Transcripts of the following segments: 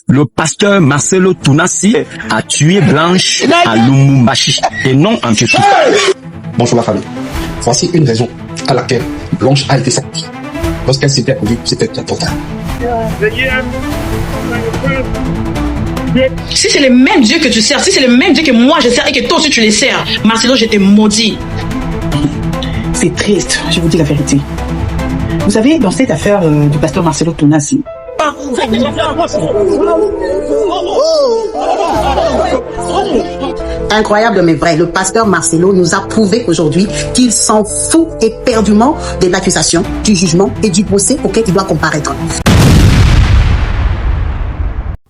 Le pasteur Marcelo Tounassi a tué Blanche à Lumumbashi et non en Turquie. Bonjour la famille. Voici une raison à laquelle Blanche a été sacrifiée. Lorsqu'elle s'était rendue, c'était trop tard. Si c'est le même Dieu que tu sers, si c'est le même Dieu que moi je sers et que toi aussi tu les sers, Marcelo, je t'ai maudit. C'est triste, je vous dis la vérité. Vous savez, dans cette affaire du pasteur Marcelo Tounassi, incroyable mais vrai, le pasteur Marcelo nous a prouvé aujourd'hui qu'il s'en fout éperdument de l'accusation, du jugement et du procès auquel il doit comparaître.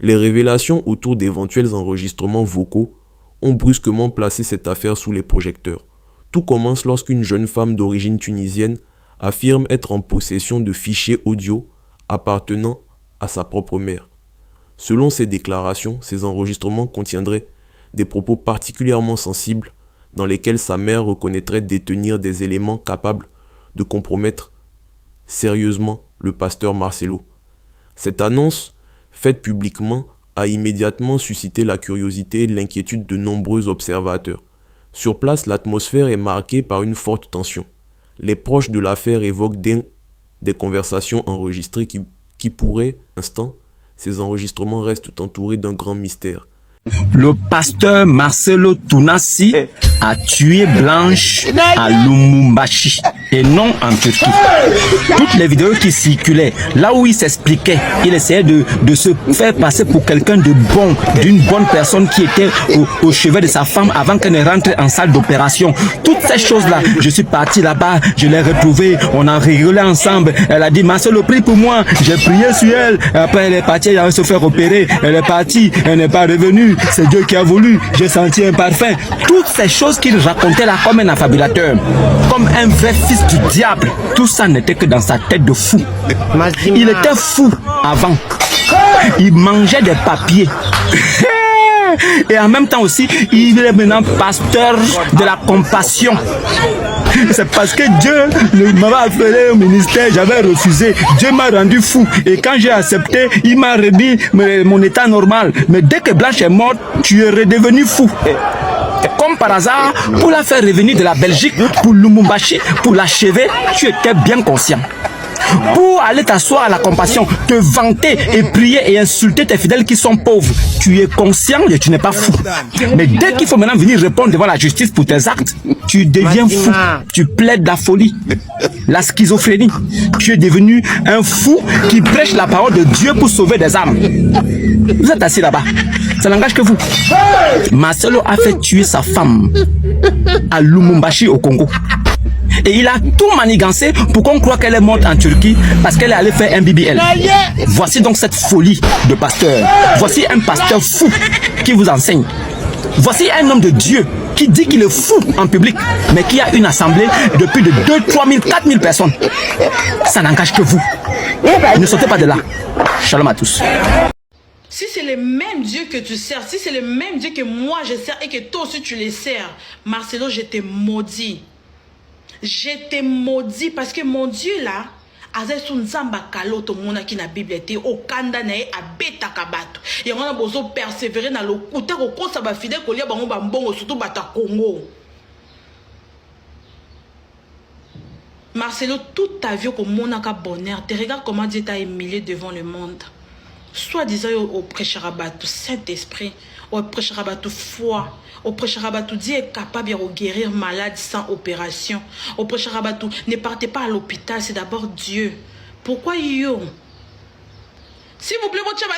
Les révélations autour d'éventuels enregistrements vocaux ont brusquement placé cette affaire sous les projecteurs. Tout commence lorsqu'une jeune femme d'origine tunisienne affirme être en possession de fichiers audio appartenant à sa propre mère. Selon ses déclarations, ces enregistrements contiendraient des propos particulièrement sensibles dans lesquels sa mère reconnaîtrait détenir des éléments capables de compromettre sérieusement le pasteur Marcelo. Cette annonce, faite publiquement, a immédiatement suscité la curiosité et l'inquiétude de nombreux observateurs. Sur place, l'atmosphère est marquée par une forte tension. Les proches de l'affaire évoquent des conversations enregistrées qui pourraient, instant, ces enregistrements restent entourés d'un grand mystère. Le pasteur Marcelo Tounassi a tué Blanche à Lumumbashi et non en Turquie. Toutes les vidéos qui circulaient, là où il s'expliquait, il essayait de se faire passer pour quelqu'un de bon, d'une bonne personne qui était au chevet de sa femme avant qu'elle ne rentre en salle d'opération. Toutes ces choses-là, je suis parti là-bas, je l'ai retrouvée, on a rigolé ensemble. Elle a dit, Marcelo, prie pour moi. J'ai prié sur elle. Après, elle est partie, elle allait se faire opérer. Elle est partie, elle n'est pas revenue. C'est Dieu qui a voulu, j'ai senti un parfum. Toutes ces choses qu'il racontait là comme un affabulateur, comme un vrai fils du diable, tout ça n'était que dans sa tête de fou. Il était fou avant. Il mangeait des papiers. Et en même temps aussi, il est maintenant pasteur de la compassion. C'est parce que Dieu m'avait appelé au ministère, j'avais refusé. Dieu m'a rendu fou. Et quand j'ai accepté, il m'a remis mon état normal. Mais dès que Blanche est morte, tu es redevenu fou. Comme par hasard, pour la faire revenir de la Belgique, pour Lumumbashi, pour l'achever, tu étais bien conscient. Pour aller t'asseoir à la compassion, te vanter et prier et insulter tes fidèles qui sont pauvres, tu es conscient et tu n'es pas fou. Mais dès qu'il faut maintenant venir répondre devant la justice pour tes actes, tu deviens fou. Tu plaides la folie, la schizophrénie. Tu es devenu un fou qui prêche la parole de Dieu pour sauver des âmes. Vous êtes assis là-bas, ça n'engage que vous. Marcelo a fait tuer sa femme à Lumumbashi au Congo. Et il a tout manigancé pour qu'on croit qu'elle est morte en Turquie parce qu'elle est allée faire un BBL. Voici donc cette folie de pasteur. Voici un pasteur fou qui vous enseigne. Voici un homme de Dieu qui dit qu'il est fou en public, mais qui a une assemblée de plus de 2, 3 000, 4 000 personnes. Ça n'engage que vous. Ne sautez pas de là. Shalom à tous. Si c'est le même Dieu que tu sers, si c'est le même Dieu que moi je sers et que toi aussi tu les sers, Marcelo, je t'ai maudit. Je t'ai maudit parce que mon Dieu là, azai sunzamba kaloto mona ki na Bible te okanda na ye abeta kabato. Et on a besoin de persévérer dans le côté ko kosa ba fidèle ko lia bango ba mbongo surtout bata Congo. Marcelo, toute ta vie comme monaka bonheur, te regarde comment Dieu t'a humilié devant le monde. Soit disant au prêchera bateau Saint-Esprit, au prêchera bateau foi, au prêchera bateau Dieu est capable de guérir malade sans opération. Au prêchera bateau ne partez pas à l'hôpital, c'est d'abord Dieu. Pourquoi yo? S'il vous plaît, votre chaba,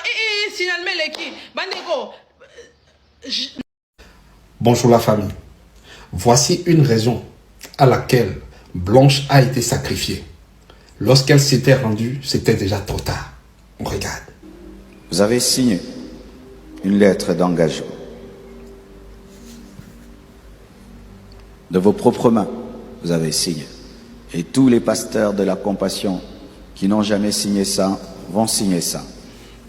finalement les qui, bandeko. Bonjour la famille. Voici une raison à laquelle Blanche a été sacrifiée. Lorsqu'elle s'était rendue, c'était déjà trop tard. On regarde. Vous avez signé une lettre d'engagement. De vos propres mains, vous avez signé. Et tous les pasteurs de la compassion qui n'ont jamais signé ça, vont signer ça.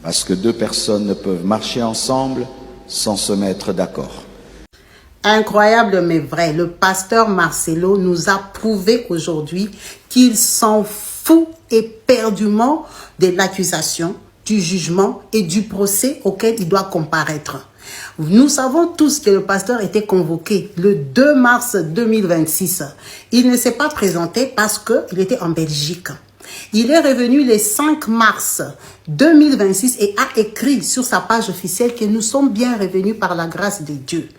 Parce que deux personnes ne peuvent marcher ensemble sans se mettre d'accord. Incroyable mais vrai, le pasteur Marcelo nous a prouvé aujourd'hui qu'il s'en fout éperdument de l'accusation, du jugement et du procès auquel il doit comparaître. Nous savons tous que le pasteur était convoqué le 2 mars 2026. Il ne s'est pas présenté parce qu'il était en Belgique. Il est revenu le 5 mars 2026 et a écrit sur sa page officielle que nous sommes bien revenus par la grâce de Dieu.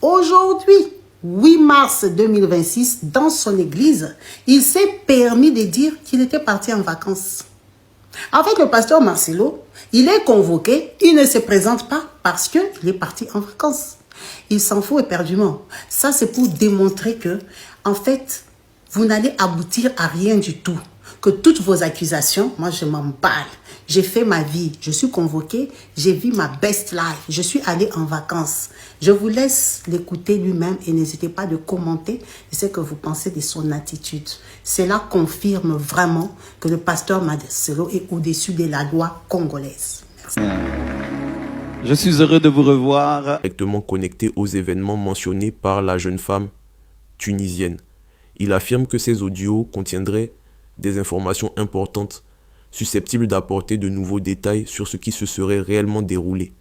Aujourd'hui, 8 mars 2026, dans son église, il s'est permis de dire qu'il était parti en vacances. En fait, le pasteur Marcelo, il est convoqué, il ne se présente pas parce qu'il est parti en vacances. Il s'en fout éperdument. Ça, c'est pour démontrer que, en fait, vous n'allez aboutir à rien du tout. Que toutes vos accusations, moi, je m'en bats. J'ai fait ma vie, je suis convoqué, j'ai vu ma best life, je suis allé en vacances. Je vous laisse l'écouter lui-même et n'hésitez pas de commenter ce que vous pensez de son attitude. Cela confirme vraiment que le pasteur Marcelo est au-dessus de la loi congolaise. Merci. Je suis heureux de vous revoir. Directement connecté aux événements mentionnés par la jeune femme tunisienne. Il affirme que ces audios contiendraient des informations importantes susceptibles d'apporter de nouveaux détails sur ce qui se serait réellement déroulé.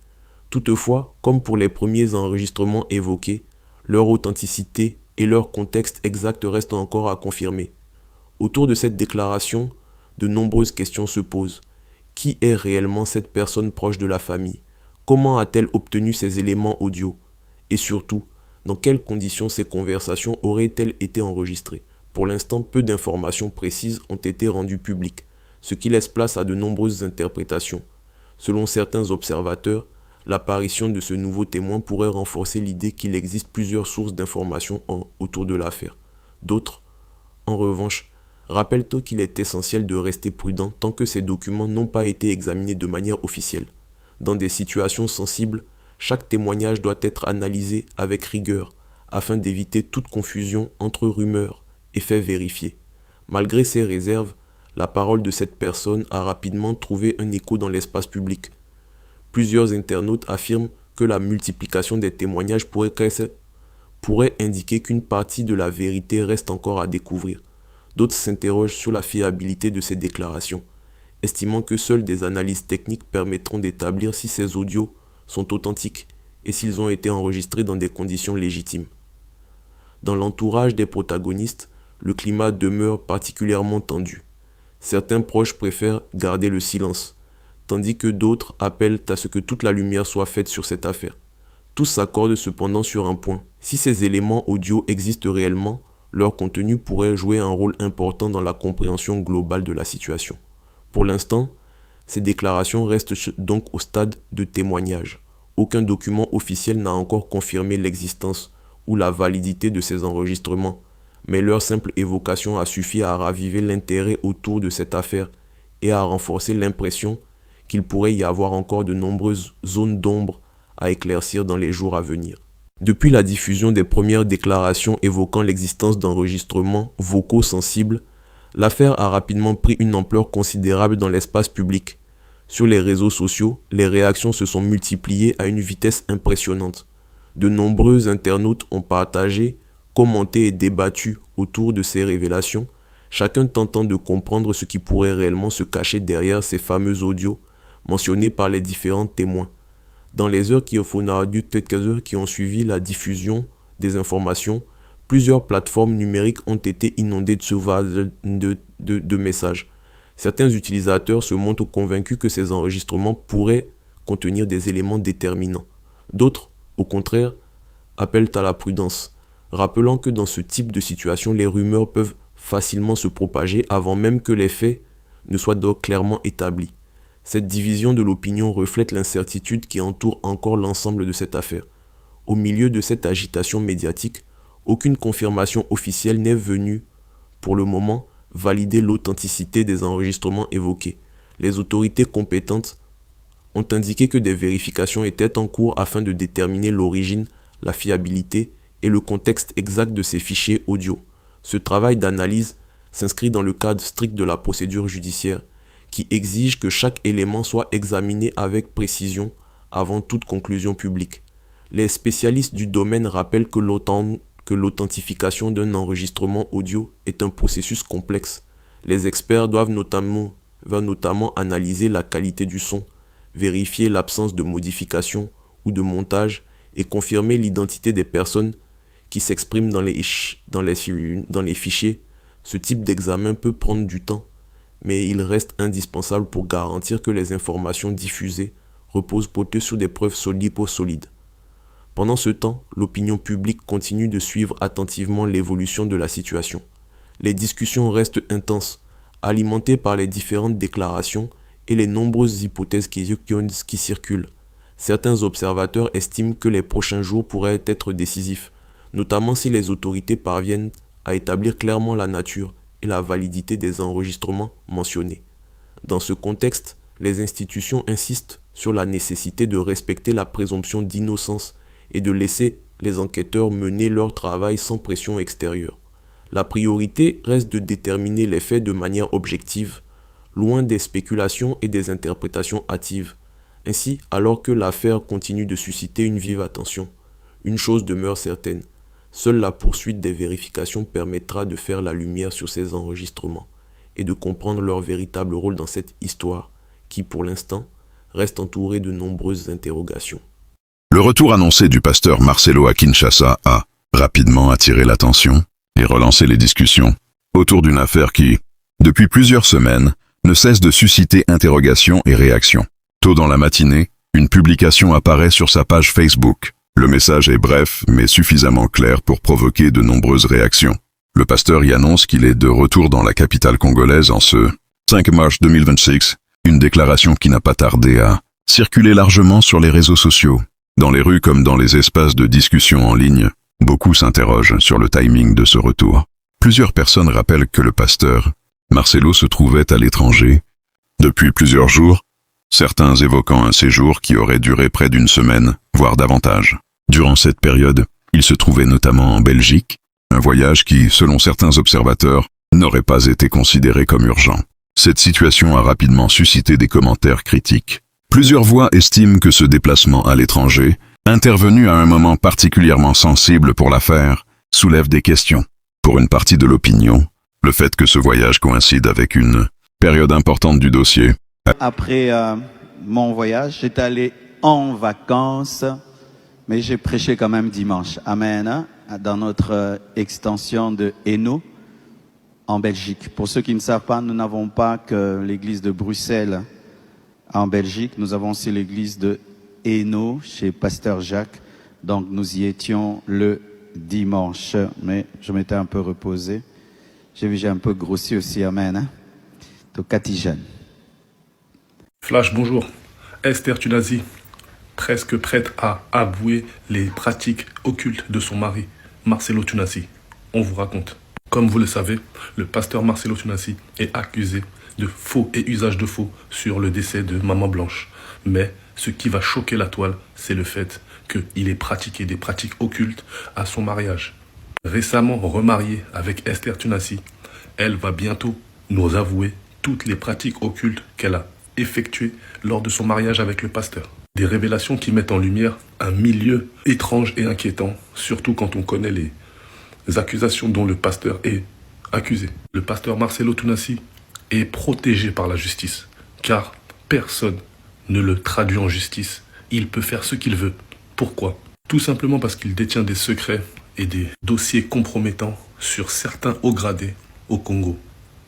Toutefois, comme pour les premiers enregistrements évoqués, leur authenticité et leur contexte exact restent encore à confirmer. Autour de cette déclaration, de nombreuses questions se posent. Qui est réellement cette personne proche de la famille? Comment a-t-elle obtenu ces éléments audio? Et surtout, dans quelles conditions ces conversations auraient-elles été enregistrées? Pour l'instant, peu d'informations précises ont été rendues publiques, ce qui laisse place à de nombreuses interprétations. Selon certains observateurs, l'apparition de ce nouveau témoin pourrait renforcer l'idée qu'il existe plusieurs sources d'informations autour de l'affaire. D'autres, en revanche, rappellent qu'il est essentiel de rester prudent tant que ces documents n'ont pas été examinés de manière officielle. Dans des situations sensibles, chaque témoignage doit être analysé avec rigueur afin d'éviter toute confusion entre rumeurs et faits vérifiés. Malgré ces réserves, la parole de cette personne a rapidement trouvé un écho dans l'espace public. Plusieurs internautes affirment que la multiplication des témoignages pourrait indiquer qu'une partie de la vérité reste encore à découvrir. D'autres s'interrogent sur la fiabilité de ces déclarations, estimant que seules des analyses techniques permettront d'établir si ces audios sont authentiques et s'ils ont été enregistrés dans des conditions légitimes. Dans l'entourage des protagonistes, le climat demeure particulièrement tendu. Certains proches préfèrent garder le silence, tandis que d'autres appellent à ce que toute la lumière soit faite sur cette affaire. Tous s'accordent cependant sur un point. Si ces éléments audio existent réellement, leur contenu pourrait jouer un rôle important dans la compréhension globale de la situation. Pour l'instant, ces déclarations restent donc au stade de témoignage. Aucun document officiel n'a encore confirmé l'existence ou la validité de ces enregistrements, mais leur simple évocation a suffi à raviver l'intérêt autour de cette affaire et à renforcer l'impression qu'il pourrait y avoir encore de nombreuses zones d'ombre à éclaircir dans les jours à venir. Depuis la diffusion des premières déclarations évoquant l'existence d'enregistrements vocaux sensibles, l'affaire a rapidement pris une ampleur considérable dans l'espace public. Sur les réseaux sociaux, les réactions se sont multipliées à une vitesse impressionnante. De nombreux internautes ont partagé, commenté et débattu autour de ces révélations, chacun tentant de comprendre ce qui pourrait réellement se cacher derrière ces fameux audios mentionnés par les différents témoins. Dans les heures qui ont suivi la diffusion des informations, plusieurs plateformes numériques ont été inondées de messages. Certains utilisateurs se montrent convaincus que ces enregistrements pourraient contenir des éléments déterminants. D'autres, au contraire, appellent à la prudence, rappelant que dans ce type de situation, les rumeurs peuvent facilement se propager avant même que les faits ne soient donc clairement établis. Cette division de l'opinion reflète l'incertitude qui entoure encore l'ensemble de cette affaire. Au milieu de cette agitation médiatique, aucune confirmation officielle n'est venue, pour le moment, valider l'authenticité des enregistrements évoqués. Les autorités compétentes ont indiqué que des vérifications étaient en cours afin de déterminer l'origine, la fiabilité et le contexte exact de ces fichiers audio. Ce travail d'analyse s'inscrit dans le cadre strict de la procédure judiciaire, qui exige que chaque élément soit examiné avec précision avant toute conclusion publique. Les spécialistes du domaine rappellent que l'authentification d'un enregistrement audio est un processus complexe. Les experts doivent notamment analyser la qualité du son, vérifier l'absence de modification ou de montage et confirmer l'identité des personnes qui s'expriment dans les fichiers. Ce type d'examen peut prendre du temps, mais il reste indispensable pour garantir que les informations diffusées reposent peut-être sur des preuves solides. Pendant ce temps, l'opinion publique continue de suivre attentivement l'évolution de la situation. Les discussions restent intenses, alimentées par les différentes déclarations et les nombreuses hypothèses qui circulent. Certains observateurs estiment que les prochains jours pourraient être décisifs, notamment si les autorités parviennent à établir clairement la nature et la validité des enregistrements mentionnés. Dans ce contexte, les institutions insistent sur la nécessité de respecter la présomption d'innocence et de laisser les enquêteurs mener leur travail sans pression extérieure. La priorité reste de déterminer les faits de manière objective, loin des spéculations et des interprétations hâtives. Ainsi, alors que l'affaire continue de susciter une vive attention, une chose demeure certaine. Seule la poursuite des vérifications permettra de faire la lumière sur ces enregistrements et de comprendre leur véritable rôle dans cette histoire qui, pour l'instant, reste entourée de nombreuses interrogations. Le retour annoncé du pasteur Marcelo à Kinshasa a rapidement attiré l'attention et relancé les discussions autour d'une affaire qui, depuis plusieurs semaines, ne cesse de susciter interrogations et réactions. Tôt dans la matinée, une publication apparaît sur sa page Facebook. Le message est bref, mais suffisamment clair pour provoquer de nombreuses réactions. Le pasteur y annonce qu'il est de retour dans la capitale congolaise en ce 5 mars 2026, une déclaration qui n'a pas tardé à circuler largement sur les réseaux sociaux. Dans les rues comme dans les espaces de discussion en ligne, beaucoup s'interrogent sur le timing de ce retour. Plusieurs personnes rappellent que le pasteur Marcelo se trouvait à l'étranger depuis plusieurs jours, certains évoquant un séjour qui aurait duré près d'une semaine, voire davantage. Durant cette période, il se trouvait notamment en Belgique, un voyage qui, selon certains observateurs, n'aurait pas été considéré comme urgent. Cette situation a rapidement suscité des commentaires critiques. Plusieurs voix estiment que ce déplacement à l'étranger, intervenu à un moment particulièrement sensible pour l'affaire, soulève des questions. Pour une partie de l'opinion, le fait que ce voyage coïncide avec une période importante du dossier. Après mon voyage, j'étais allé en vacances, mais j'ai prêché quand même dimanche. Amen. Dans notre extension de Hainaut, en Belgique. Pour ceux qui ne savent pas, nous n'avons pas que l'église de Bruxelles en Belgique. Nous avons aussi l'église de Hainaut, chez Pasteur Jacques. Donc nous y étions le dimanche, mais je m'étais un peu reposé. J'ai vu, j'ai un peu grossi aussi, amen. Donc, Catijane. Flash, bonjour. Esther Tunazi, presque prête à avouer les pratiques occultes de son mari, Marcelo Tunazi. On vous raconte. Comme vous le savez, le pasteur Marcelo Tunazi est accusé de faux et usage de faux sur le décès de Maman Blanche. Mais ce qui va choquer la toile, c'est le fait qu'il ait pratiqué des pratiques occultes à son mariage. Récemment remariée avec Esther Tunazi, elle va bientôt nous avouer toutes les pratiques occultes qu'elle a effectuées lors de son mariage avec le pasteur. Des révélations qui mettent en lumière un milieu étrange et inquiétant, surtout quand on connaît les accusations dont le pasteur est accusé. Le pasteur Marcelo Tunazi est protégé par la justice, car personne ne le traduit en justice. Il peut faire ce qu'il veut. Pourquoi? Tout simplement parce qu'il détient des secrets et des dossiers compromettants sur certains hauts gradés au Congo.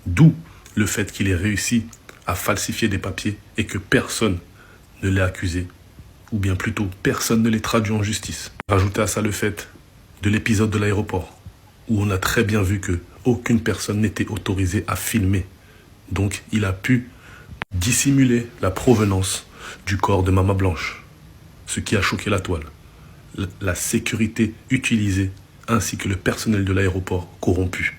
D'où le fait qu'il ait réussi à falsifier des papiers et que personne ne l'ait accusé, ou bien plutôt personne ne l'ait traduit en justice. Rajoutez à ça le fait de l'épisode de l'aéroport, où on a très bien vu que aucune personne n'était autorisée à filmer. Donc il a pu dissimuler la provenance du corps de Maman Blanche, ce qui a choqué la toile. La sécurité utilisée ainsi que le personnel de l'aéroport corrompu.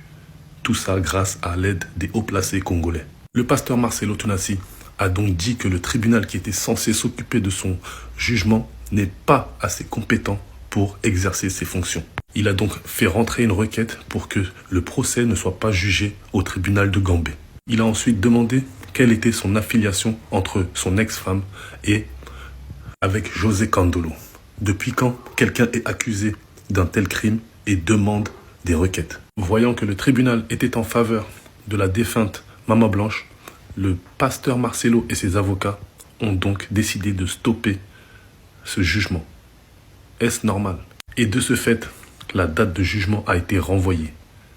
Tout ça grâce à l'aide des hauts placés congolais. Le pasteur Marcelo Tunazi a donc dit que le tribunal qui était censé s'occuper de son jugement n'est pas assez compétent pour exercer ses fonctions. Il a donc fait rentrer une requête pour que le procès ne soit pas jugé au tribunal de Gambé. Il a ensuite demandé quelle était son affiliation entre son ex-femme et avec José Candolo. Depuis quand quelqu'un est accusé d'un tel crime et demande des requêtes? Voyant que le tribunal était en faveur de la défunte Maman Blanche, le pasteur Marcelo et ses avocats ont donc décidé de stopper ce jugement. Est-ce normal? Et de ce fait, la date de jugement a été renvoyée.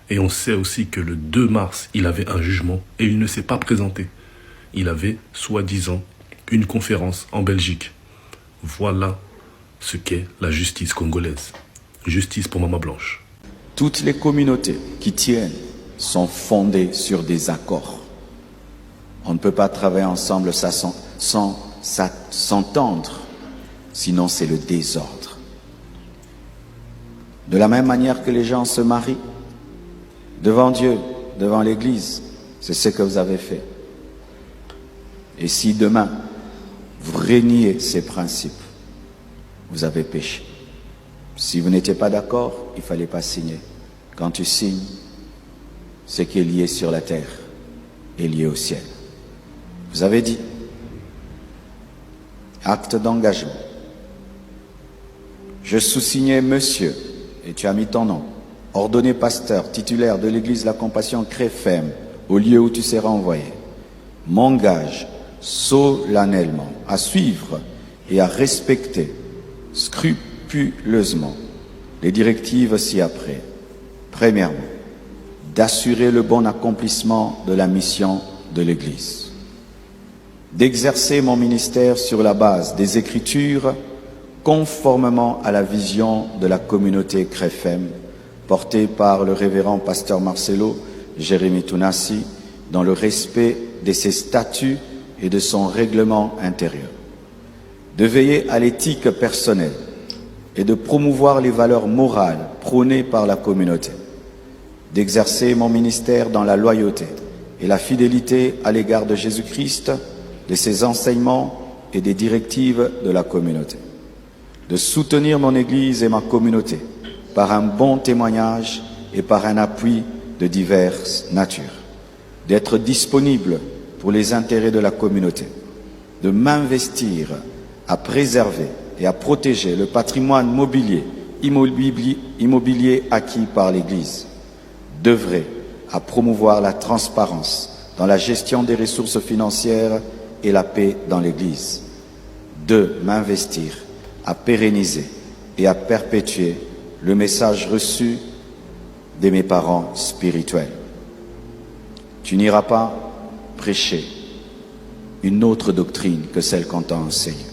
Et on sait aussi que le 2 mars, il avait un jugement et il ne s'est pas présenté. Il avait, soi-disant, une conférence en Belgique. Voilà ce qu'est la justice congolaise. Justice pour Maman Blanche. Toutes les communautés qui tiennent sont fondées sur des accords. On ne peut pas travailler ensemble sans s'entendre, sinon c'est le désordre. De la même manière que les gens se marient, devant Dieu, devant l'Église, c'est ce que vous avez fait. Et si demain, vous reniez ces principes, vous avez péché. Si vous n'étiez pas d'accord, il ne fallait pas signer. Quand tu signes, ce qui est lié sur la terre est lié au ciel. Vous avez dit, acte d'engagement. Je sous-signais monsieur, et tu as mis ton nom, ordonné pasteur titulaire de l'église La Compassion Créfem, au lieu où tu seras envoyé, m'engage solennellement à suivre et à respecter scrupuleusement les directives ci-après. Premièrement, d'assurer le bon accomplissement de la mission de l'Église, d'exercer mon ministère sur la base des Écritures conformément à la vision de la communauté Créfem portée par le révérend pasteur Marcelo Jérémy Tounassi dans le respect de ses statuts et de son règlement intérieur, de veiller à l'éthique personnelle et de promouvoir les valeurs morales prônées par la communauté, d'exercer mon ministère dans la loyauté et la fidélité à l'égard de Jésus-Christ, de ses enseignements et des directives de la communauté, de soutenir mon Église et ma communauté par un bon témoignage et par un appui de diverses natures, d'être disponible pour les intérêts de la communauté, de m'investir à préserver et à protéger le patrimoine immobilier acquis par l'Église, d'œuvrer à promouvoir la transparence dans la gestion des ressources financières et la paix dans l'Église, de m'investir à pérenniser et à perpétuer le message reçu de mes parents spirituels. Tu n'iras pas prêcher une autre doctrine que celle qu'on t'a enseignée.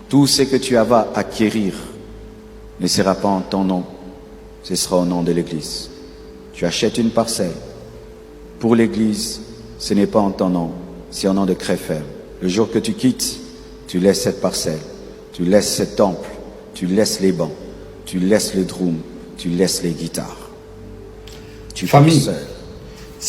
Tout ce que tu vas acquérir ne sera pas en ton nom, ce sera au nom de l'Église. Tu achètes une parcelle. Pour l'Église, ce n'est pas en ton nom, c'est au nom de Créfem. Le jour que tu quittes, tu laisses cette parcelle, tu laisses ce temple, tu laisses les bancs, tu laisses le drum, tu laisses les guitares. Tu fais seul.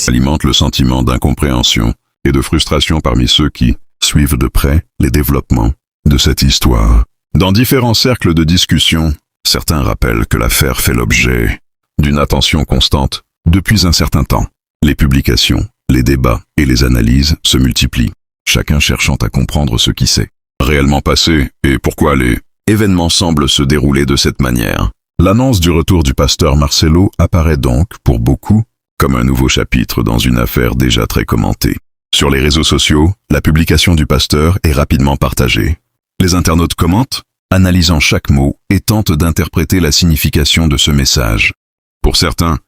Alimente le sentiment d'incompréhension et de frustration parmi ceux qui suivent de près les développements de cette histoire. Dans différents cercles de discussion, certains rappellent que l'affaire fait l'objet d'une attention constante depuis un certain temps. Les publications, les débats et les analyses se multiplient, chacun cherchant à comprendre ce qui s'est réellement passé et pourquoi les événements semblent se dérouler de cette manière. L'annonce du retour du pasteur Marcelo apparaît donc, pour beaucoup, comme un nouveau chapitre dans une affaire déjà très commentée. Sur les réseaux sociaux, la publication du pasteur est rapidement partagée. Les internautes commentent, analysant chaque mot et tentent d'interpréter la signification de ce message. Pour certains,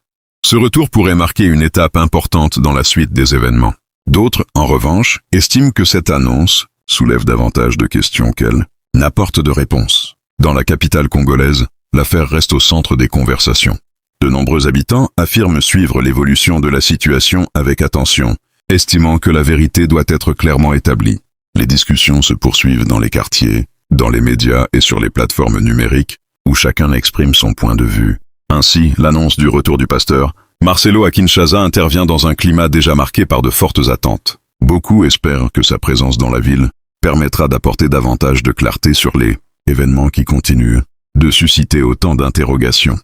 ce retour pourrait marquer une étape importante dans la suite des événements. D'autres, en revanche, estiment que cette annonce soulève davantage de questions qu'elle n'apporte de réponses. Dans la capitale congolaise, l'affaire reste au centre des conversations. De nombreux habitants affirment suivre l'évolution de la situation avec attention, estimant que la vérité doit être clairement établie. Les discussions se poursuivent dans les quartiers, dans les médias et sur les plateformes numériques, où chacun exprime son point de vue. Ainsi, l'annonce du retour du pasteur Marcelo à Kinshasa intervient dans un climat déjà marqué par de fortes attentes. Beaucoup espèrent que sa présence dans la ville permettra d'apporter davantage de clarté sur les événements qui continuent de susciter autant d'interrogations.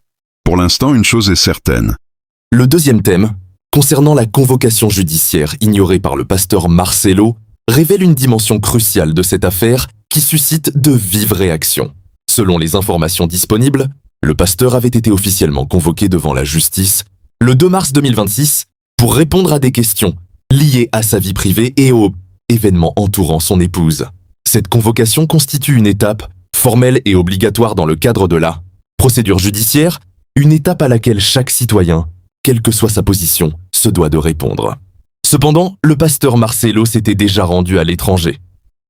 Pour l'instant, une chose est certaine. Le deuxième thème, concernant la convocation judiciaire ignorée par le pasteur Marcelo, révèle une dimension cruciale de cette affaire qui suscite de vives réactions. Selon les informations disponibles, le pasteur avait été officiellement convoqué devant la justice le 2 mars 2026 pour répondre à des questions liées à sa vie privée et aux événements entourant son épouse. Cette convocation constitue une étape formelle et obligatoire dans le cadre de la procédure judiciaire, une étape à laquelle chaque citoyen, quelle que soit sa position, se doit de répondre. Cependant, le pasteur Marcelo s'était déjà rendu à l'étranger,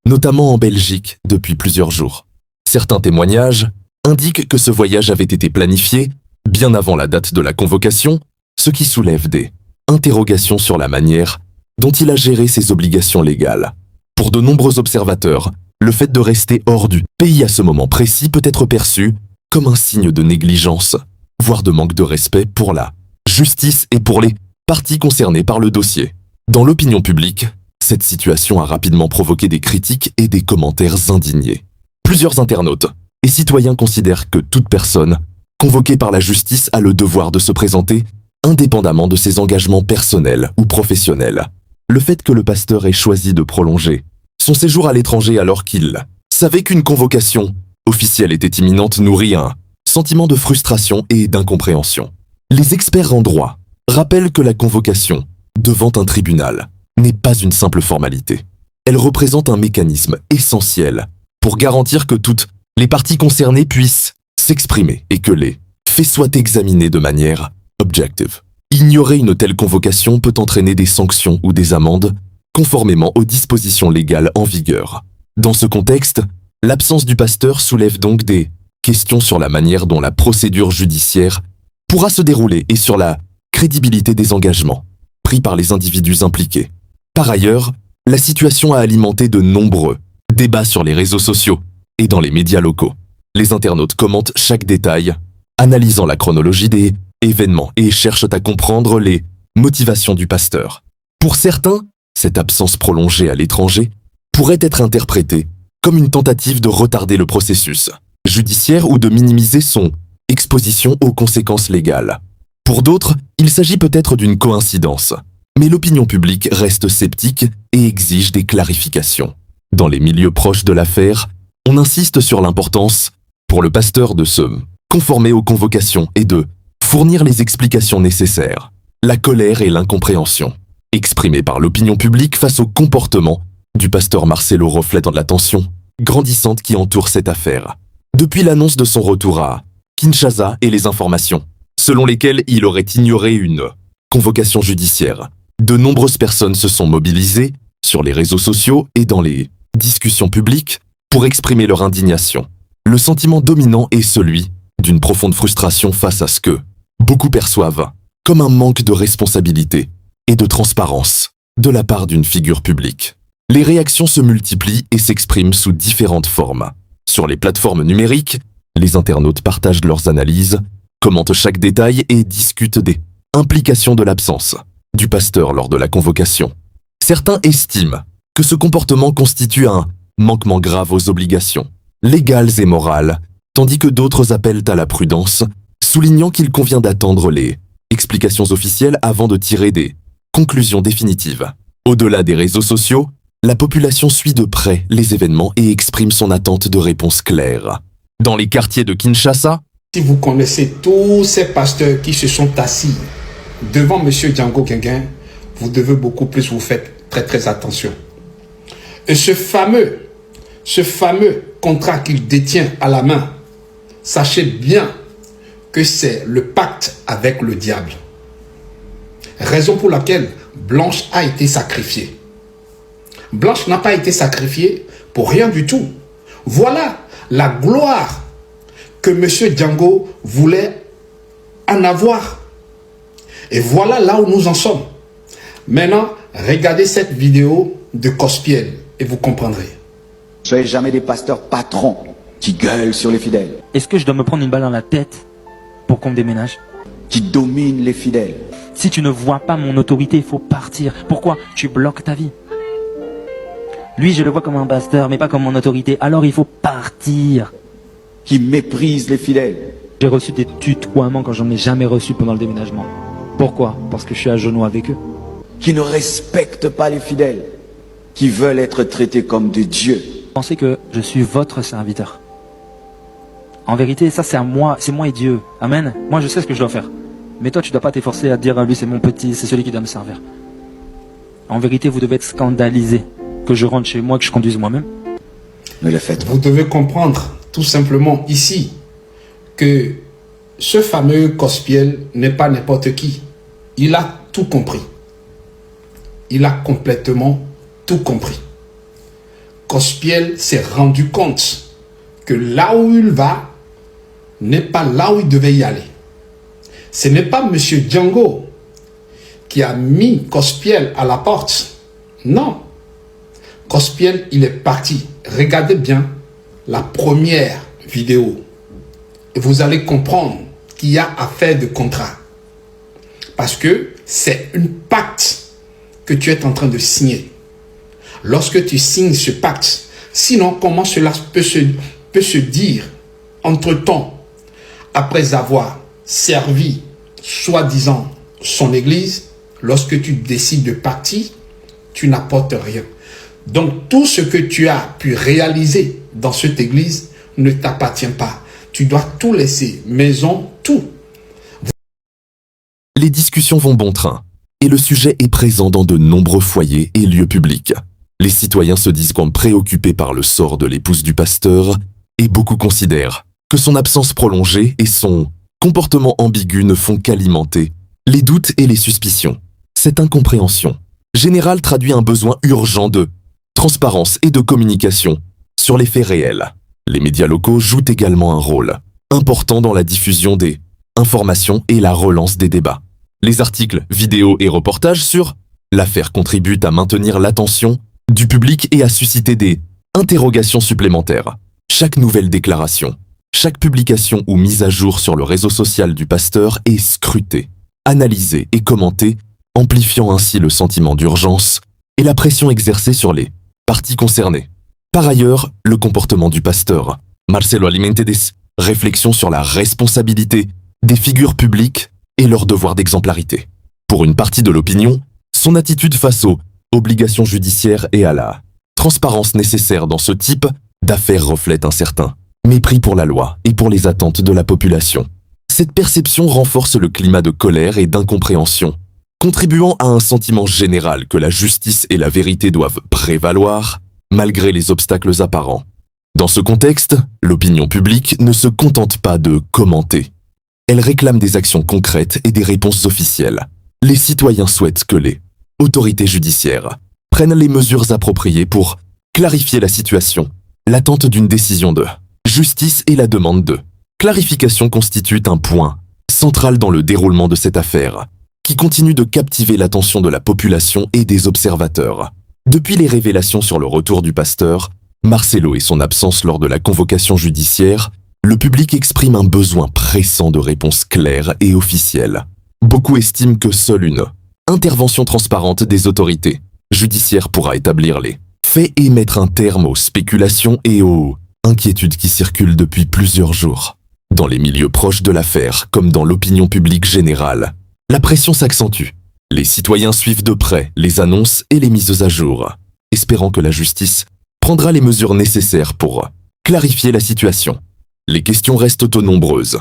notamment en Belgique, depuis plusieurs jours. Certains témoignages indiquent que ce voyage avait été planifié bien avant la date de la convocation, ce qui soulève des interrogations sur la manière dont il a géré ses obligations légales. Pour de nombreux observateurs, le fait de rester hors du pays à ce moment précis peut être perçu comme un signe de négligence, voire de manque de respect pour la justice et pour les parties concernées par le dossier. Dans l'opinion publique, cette situation a rapidement provoqué des critiques et des commentaires indignés. Plusieurs internautes et citoyens considèrent que toute personne convoquée par la justice a le devoir de se présenter indépendamment de ses engagements personnels ou professionnels. Le fait que le pasteur ait choisi de prolonger son séjour à l'étranger alors qu'il savait qu'une convocation officielle était imminente nourrit un sentiment de frustration et d'incompréhension. Les experts en droit rappellent que la convocation devant un tribunal n'est pas une simple formalité. Elle représente un mécanisme essentiel pour garantir que toutes les parties concernées puissent s'exprimer et que les faits soient examinés de manière objective. Ignorer une telle convocation peut entraîner des sanctions ou des amendes conformément aux dispositions légales en vigueur. Dans ce contexte, l'absence du pasteur soulève donc des questions sur la manière dont la procédure judiciaire pourra se dérouler et sur la crédibilité des engagements pris par les individus impliqués. Par ailleurs, la situation a alimenté de nombreux débats sur les réseaux sociaux et dans les médias locaux. Les internautes commentent chaque détail, analysant la chronologie des événements et cherchent à comprendre les motivations du pasteur. Pour certains, cette absence prolongée à l'étranger pourrait être interprétée comme une tentative de retarder le processus judiciaire ou de minimiser son exposition aux conséquences légales. Pour d'autres, il s'agit peut-être d'une coïncidence, mais l'opinion publique reste sceptique et exige des clarifications. Dans les milieux proches de l'affaire, on insiste sur l'importance pour le pasteur de se conformer aux convocations et de fournir les explications nécessaires. La colère et l'incompréhension exprimées par l'opinion publique face au comportement du pasteur Marcelo reflètent la tension grandissante qui entoure cette affaire. Depuis l'annonce de son retour à Kinshasa et les informations selon lesquelles il aurait ignoré une convocation judiciaire, de nombreuses personnes se sont mobilisées sur les réseaux sociaux et dans les discussions publiques pour exprimer leur indignation. Le sentiment dominant est celui d'une profonde frustration face à ce que beaucoup perçoivent comme un manque de responsabilité et de transparence de la part d'une figure publique. Les réactions se multiplient et s'expriment sous différentes formes. Sur les plateformes numériques, les internautes partagent leurs analyses, commentent chaque détail et discutent des implications de l'absence du pasteur lors de la convocation. Certains estiment que ce comportement constitue un manquement grave aux obligations légales et morales, tandis que d'autres appellent à la prudence, soulignant qu'il convient d'attendre les explications officielles avant de tirer des conclusions définitives. Au-delà des réseaux sociaux, la population suit de près les événements et exprime son attente de réponses claires. Dans les quartiers de Kinshasa, si vous connaissez tous ces pasteurs qui se sont assis devant M. Django Guinguin, vous devez beaucoup plus vous faire très attention. Et ce fameux contrat qu'il détient à la main, sachez bien que c'est le pacte avec le diable. Raison pour laquelle Blanche a été sacrifiée. Blanche n'a pas été sacrifiée pour rien du tout. Voilà la gloire que M. Django voulait en avoir. Et voilà là où nous en sommes. Maintenant, regardez cette vidéo de Cospienne et vous comprendrez. Soyez jamais des pasteurs patrons qui gueulent sur les fidèles. Est-ce que je dois me prendre une balle dans la tête pour qu'on me déménage? Qui dominent les fidèles. Si tu ne vois pas mon autorité, il faut partir. Pourquoi? Tu bloques ta vie. Lui, je le vois comme un pasteur, mais pas comme mon autorité. Alors il faut partir. Qui méprisent les fidèles. J'ai reçu des tutoiements quand j'en ai jamais reçu pendant le déménagement. Pourquoi? Parce que je suis à genoux avec eux. Qui ne respectent pas les fidèles. Qui veulent être traités comme des dieux. Pensez que je suis votre serviteur. En vérité, ça c'est à moi, c'est moi et Dieu. Amen. Moi je sais ce que je dois faire. Mais toi tu dois pas t'efforcer à dire lui c'est mon petit, c'est celui qui doit me servir. En vérité, vous devez être scandalisé que je rentre chez moi, que je conduise moi-même. Ne le faites pas. Vous devez comprendre tout simplement ici que ce fameux Cospiel n'est pas n'importe qui. Il a tout compris. Il a complètement tout compris. Cospiel s'est rendu compte que là où il va n'est pas là où il devait y aller. Ce n'est pas M. Django qui a mis Cospiel à la porte. Non. Cospiel, il est parti. Regardez bien la première vidéo. Et vous allez comprendre qu'il y a affaire de contrat. Parce que c'est un pacte que tu es en train de signer. Lorsque tu signes ce pacte, sinon comment cela peut se dire entre-temps, après avoir servi soi-disant son église, lorsque tu décides de partir, tu n'apportes rien. Donc tout ce que tu as pu réaliser dans cette église ne t'appartient pas. Tu dois tout laisser, maison, tout. Les discussions vont bon train, et le sujet est présent dans de nombreux foyers et lieux publics. Les citoyens se disent comme préoccupés par le sort de l'épouse du pasteur, et beaucoup considèrent que son absence prolongée et son comportement ambigu ne font qu'alimenter les doutes et les suspicions. Cette incompréhension générale traduit un besoin urgent de transparence et de communication sur les faits réels. Les médias locaux jouent également un rôle important dans la diffusion des informations et la relance des débats. Les articles, vidéos et reportages sur l'affaire contribuent à maintenir l'attention du public et à susciter des interrogations supplémentaires. Chaque nouvelle déclaration, chaque publication ou mise à jour sur le réseau social du pasteur est scrutée, analysée et commentée, amplifiant ainsi le sentiment d'urgence et la pression exercée sur les parties concernées. Par ailleurs, le comportement du pasteur, Marcelo Alimentedes, réflexion sur la responsabilité des figures publiques et leur devoir d'exemplarité. Pour une partie de l'opinion, son attitude face aux obligations judiciaires et à la transparence nécessaire dans ce type d'affaires reflète un certain mépris pour la loi et pour les attentes de la population. Cette perception renforce le climat de colère et d'incompréhension, contribuant à un sentiment général que la justice et la vérité doivent prévaloir, malgré les obstacles apparents. Dans ce contexte, l'opinion publique ne se contente pas de commenter. Elle réclame des actions concrètes et des réponses officielles. Les citoyens souhaitent que les autorités judiciaires prennent les mesures appropriées pour clarifier la situation. L'attente d'une décision de justice et la demande de clarification constituent un point central dans le déroulement de cette affaire, qui continue de captiver l'attention de la population et des observateurs. Depuis les révélations sur le retour du pasteur, Marcelo et son absence lors de la convocation judiciaire, le public exprime un besoin pressant de réponses claires et officielles. Beaucoup estiment que seule une intervention transparente des autorités judiciaires pourra établir les faits et mettre un terme aux spéculations et aux inquiétudes qui circulent depuis plusieurs jours. Dans les milieux proches de l'affaire, comme dans l'opinion publique générale, la pression s'accentue. Les citoyens suivent de près les annonces et les mises à jour, espérant que la justice prendra les mesures nécessaires pour clarifier la situation. Les questions restent nombreuses.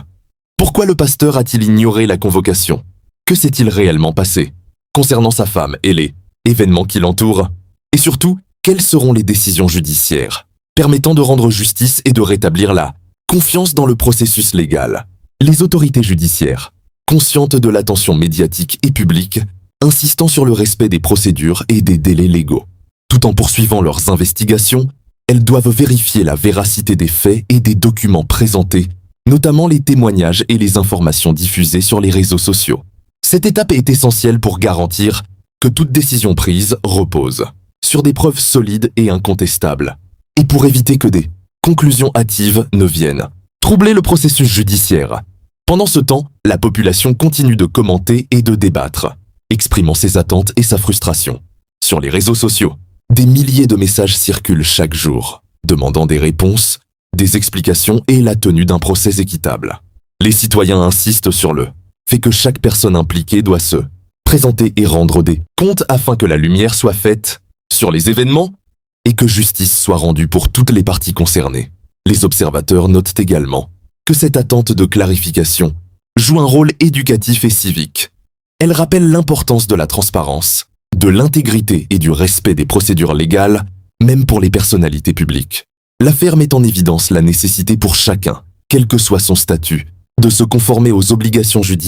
Pourquoi le pasteur a-t-il ignoré la convocation? Que s'est-il réellement passé concernant sa femme et les événements qui l'entourent? Et surtout, quelles seront les décisions judiciaires permettant de rendre justice et de rétablir la confiance dans le processus légal? Les autorités judiciaires, conscientes de l'attention médiatique et publique, insistant sur le respect des procédures et des délais légaux. Tout en poursuivant leurs investigations, elles doivent vérifier la véracité des faits et des documents présentés, notamment les témoignages et les informations diffusées sur les réseaux sociaux. Cette étape est essentielle pour garantir que toute décision prise repose sur des preuves solides et incontestables, et pour éviter que des conclusions hâtives ne viennent troubler le processus judiciaire. Pendant ce temps, la population continue de commenter et de débattre, exprimant ses attentes et sa frustration. Sur les réseaux sociaux, des milliers de messages circulent chaque jour, demandant des réponses, des explications et la tenue d'un procès équitable. Les citoyens insistent sur le fait que chaque personne impliquée doit se présenter et rendre des comptes afin que la lumière soit faite sur les événements et que justice soit rendue pour toutes les parties concernées. Les observateurs notent également que cette attente de clarification joue un rôle éducatif et civique. Elle rappelle l'importance de la transparence, de l'intégrité et du respect des procédures légales même pour les personnalités publiques. L'affaire met en évidence la nécessité pour chacun, quel que soit son statut, de se conformer aux obligations judiciaires